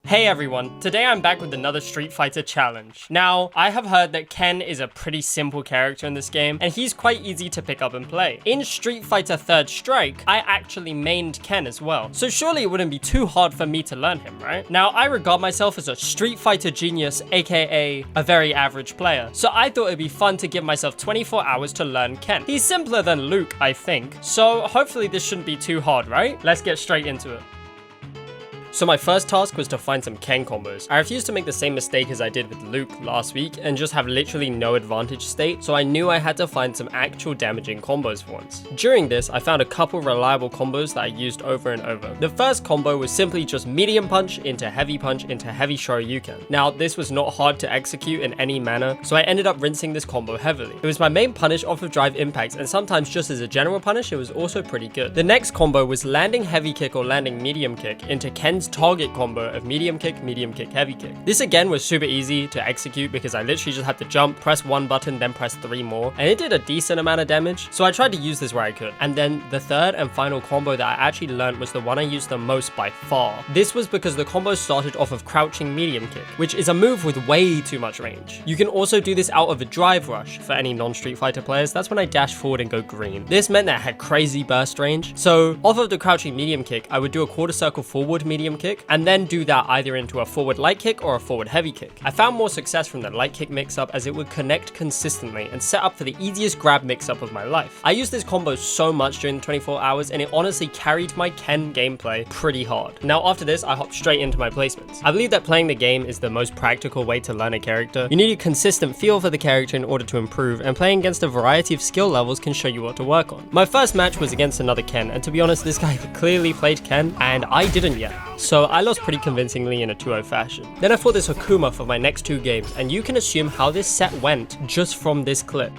Hey everyone, today I'm back with another Street Fighter challenge. Now, I have heard that Ken is a pretty simple character in this game, and he's quite easy to pick up and play. In Street Fighter Third Strike, I actually mained Ken as well, so surely it wouldn't be too hard for me to learn him, right? Now, I regard myself as a Street Fighter genius, aka a very average player, so I thought it'd be fun to give myself 24 hours to learn Ken. He's simpler than Luke, I think, so hopefully this shouldn't be too hard, right? Let's get straight into it. So my first task was to find some Ken combos. I refused to make the same mistake as I did with Luke last week and just have literally no advantage state, so I knew I had to find some actual damaging combos for once. During this, I found a couple reliable combos that I used over and over. The first combo was simply just medium punch into heavy shoryuken. Now, this was not hard to execute in any manner, so I ended up rinsing this combo heavily. It was my main punish off of drive impacts, and sometimes just as a general punish, it was also pretty good. The next combo was landing heavy kick or landing medium kick into Ken's target combo of medium kick, heavy kick. This again was super easy to execute because I literally just had to jump, press one button, then press 3 more, and it did a decent amount of damage, so I tried to use this where I could. And then the third and final combo that I actually learned was the one I used the most by far. This was because the combo started off of crouching medium kick, which is a move with way too much range. You can also do this out of a drive rush for any non-Street Fighter players. That's when I dash forward and go green. This meant that I had crazy burst range, so off of the crouching medium kick, I would do a quarter circle forward medium kick, and then do that either into a forward light kick or a forward heavy kick. I found more success from the light kick mix-up as it would connect consistently and set up for the easiest grab mix-up of my life. I used this combo so much during the 24 hours, and it honestly carried my Ken gameplay pretty hard. Now after this, I hopped straight into my placements. I believe that playing the game is the most practical way to learn a character. You need a consistent feel for the character in order to improve, and playing against a variety of skill levels can show you what to work on. My first match was against another Ken, and to be honest, this guy clearly played Ken, and I didn't yet. So I lost pretty convincingly in a 2-0 fashion. Then I fought this Akuma for my next 2 games, and you can assume how this set went just from this clip.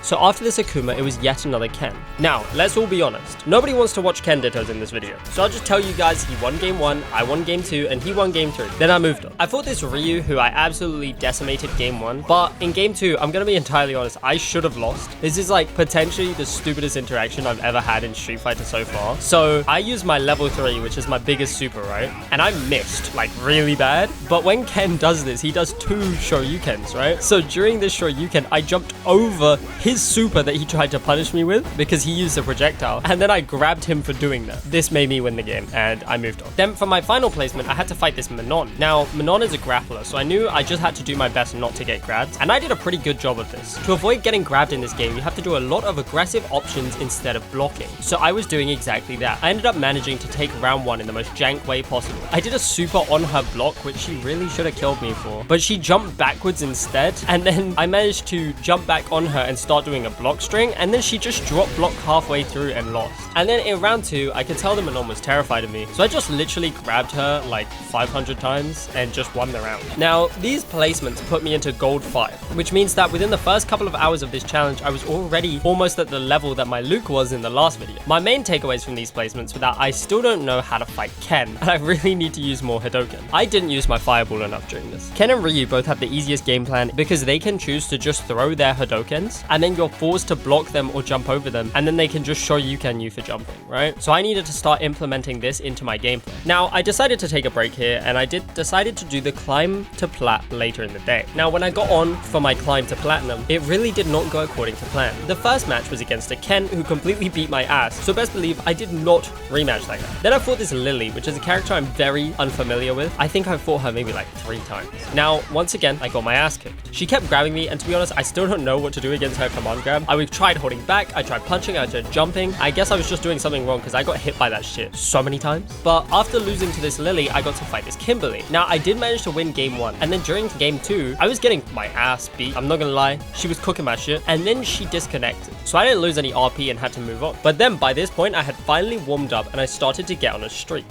So after this Akuma, it was yet another Ken. Now, let's all be honest. Nobody wants to watch Ken dittos in this video. So I'll just tell you guys he won game 1, I won game 2, and he won game 3. Then I moved on. I fought this Ryu who I absolutely decimated game 1, but in game 2, I'm gonna be entirely honest, I should have lost. This is like potentially the stupidest interaction I've ever had in Street Fighter so far. So I used my level 3, which is my biggest super, right? And I missed, like really bad. But when Ken does this, he does 2 shoryukens, right? So during this shoryuken, I jumped over his super that he tried to punish me with because he used a projectile, and then I grabbed him for doing that. This made me win the game, and I moved on. Then for my final placement, I had to fight this Manon. Now, Manon is a grappler, so I knew I just had to do my best not to get grabbed, and I did a pretty good job of this. To avoid getting grabbed in this game, you have to do a lot of aggressive options instead of blocking. So I was doing exactly that. I ended up managing to take round 1 in the most jank way possible. I did a super on her block, which she really should have killed me for, but she jumped backwards instead, and then I managed to jump back on her and start doing a block string, and then she just dropped block halfway through and lost. And then in round 2, I could tell the Manon was terrified of me, so I just literally grabbed her like 500 times and just won the round. Now, these placements put me into gold 5, which means that within the first couple of hours of this challenge, I was already almost at the level that my Luke was in the last video. My main takeaways from these placements were that I still don't know how to fight Ken, and I really need to use more Hadoken. I didn't use my fireball enough during this. Ken and Ryu both have the easiest game plan because they can choose to just throw their Hadokens, and then you're forced to block them or jump over them, and then they can just shoryuken you for jumping, right? So I needed to start implementing this into my gameplay. Now, I decided to take a break here, and I decided to do the climb to plat later in the day. Now, when I got on for my climb to platinum, it really did not go according to plan. The first match was against a Ken who completely beat my ass, so best believe I did not rematch that guy. Then I fought this Lily, which is a character I'm very unfamiliar with. I think I fought her maybe like 3 times. Now, once again, I got my ass kicked. She kept grabbing me, and to be honest, I still don't know what to do against her command grab. I tried holding back, I tried punching, I tried jumping. I guess I was just doing something wrong because I got hit by that shit so many times. But after losing to this Lily, I got to fight this Kimberly. Now, I did manage to win game 1, and then during game 2, I was getting my ass beat. I'm not gonna lie, she was cooking my shit, and then she disconnected. So I didn't lose any RP and had to move on. But then by this point, I had finally warmed up and I started to get on a streak.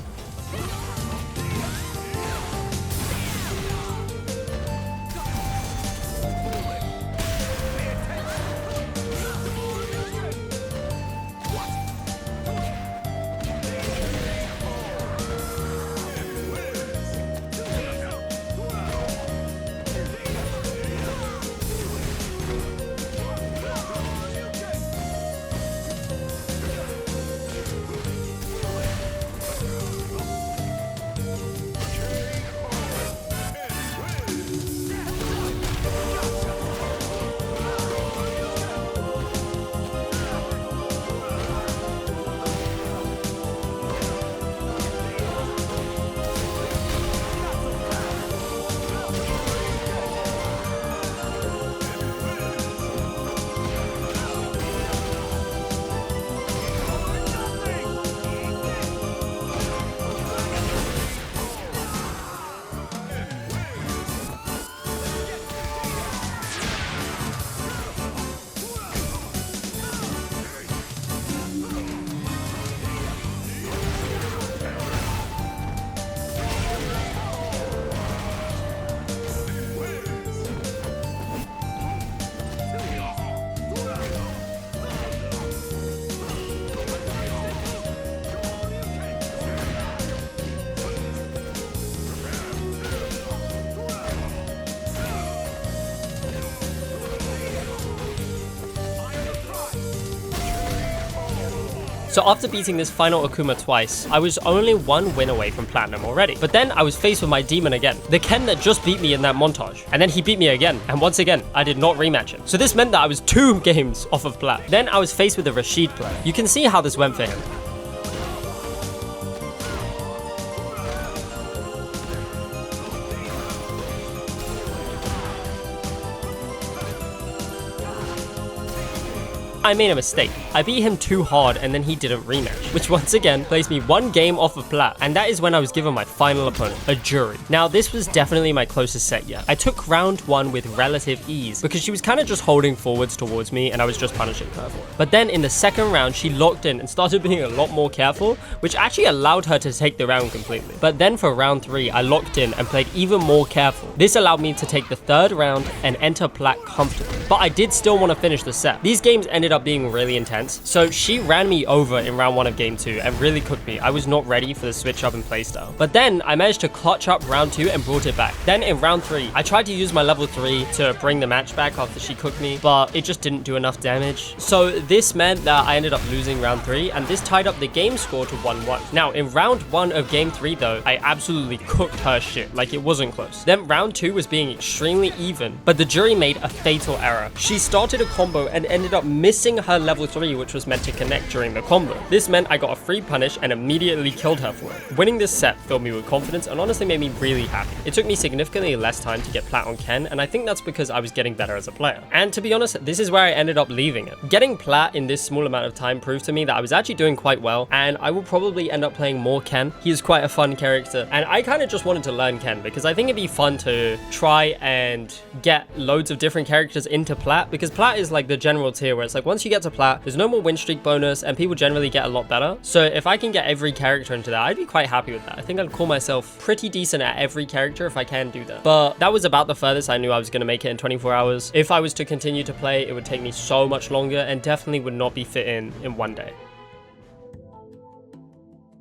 So after beating this final Akuma twice, I was only 1 win away from platinum already. But then I was faced with my demon again, the Ken that just beat me in that montage. And then he beat me again, and once again, I did not rematch him. So this meant that I was 2 games off of plat. Then I was faced with a Rashid player. You can see how this went for him. I made a mistake. I beat him too hard and then he didn't rematch, which once again placed me 1 game off of plat, and that is when I was given my final opponent, a jury. Now this was definitely my closest set yet. I took round 1 with relative ease because she was kind of just holding forwards towards me and I was just punishing her for it. But then in the second round, she locked in and started being a lot more careful, which actually allowed her to take the round completely. But then for round 3, I locked in and played even more careful. This allowed me to take the 3rd round and enter plat comfortably. But I did still want to finish the set. These games ended up being really intense. So she ran me over in round 1 of game 2 and really cooked me. I was not ready for the switch up in playstyle. But then I managed to clutch up round 2 and brought it back. Then in round 3, I tried to use my level 3 to bring the match back after she cooked me, but it just didn't do enough damage. So this meant that I ended up losing round 3, and this tied up the game score to 1-1. Now in round 1 of game 3 though, I absolutely cooked her shit, like it wasn't close. Then round 2 was being extremely even, but the jury made a fatal error. She started a combo and ended up missing her level 3, which was meant to connect during the combo. This meant I got a free punish and immediately killed her for it. Winning this set filled me with confidence and honestly made me really happy. It took me significantly less time to get plat on Ken, and I think that's because I was getting better as a player. And to be honest, this is where I ended up leaving it. Getting plat in this small amount of time proved to me that I was actually doing quite well, and I will probably end up playing more Ken. He is quite a fun character, and I kind of just wanted to learn Ken because I think it'd be fun to try and get loads of different characters into plat, because plat is like the general tier where it's like once you get to plat, there's no more win streak bonus and people generally get a lot better. So if I can get every character into that, I'd be quite happy with that. I think I'd call myself pretty decent at every character if I can do that. But that was about the furthest I knew I was going to make it in 24 hours. If I was to continue to play, it would take me so much longer and definitely would not be fit in 1 day.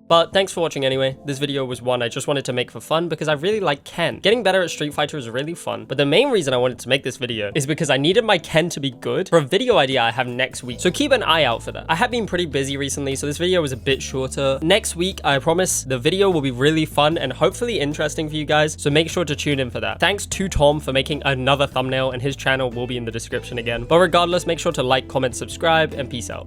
But thanks for watching anyway. This video was one I just wanted to make for fun because I really like Ken. Getting better at Street Fighter is really fun, but the main reason I wanted to make this video is because I needed my Ken to be good for a video idea I have next week. So keep an eye out for that. I have been pretty busy recently, so this video was a bit shorter. Next week, I promise the video will be really fun and hopefully interesting for you guys, so make sure to tune in for that. Thanks to Tom for making another thumbnail, and his channel will be in the description again. But regardless, make sure to like, comment, subscribe, and peace out.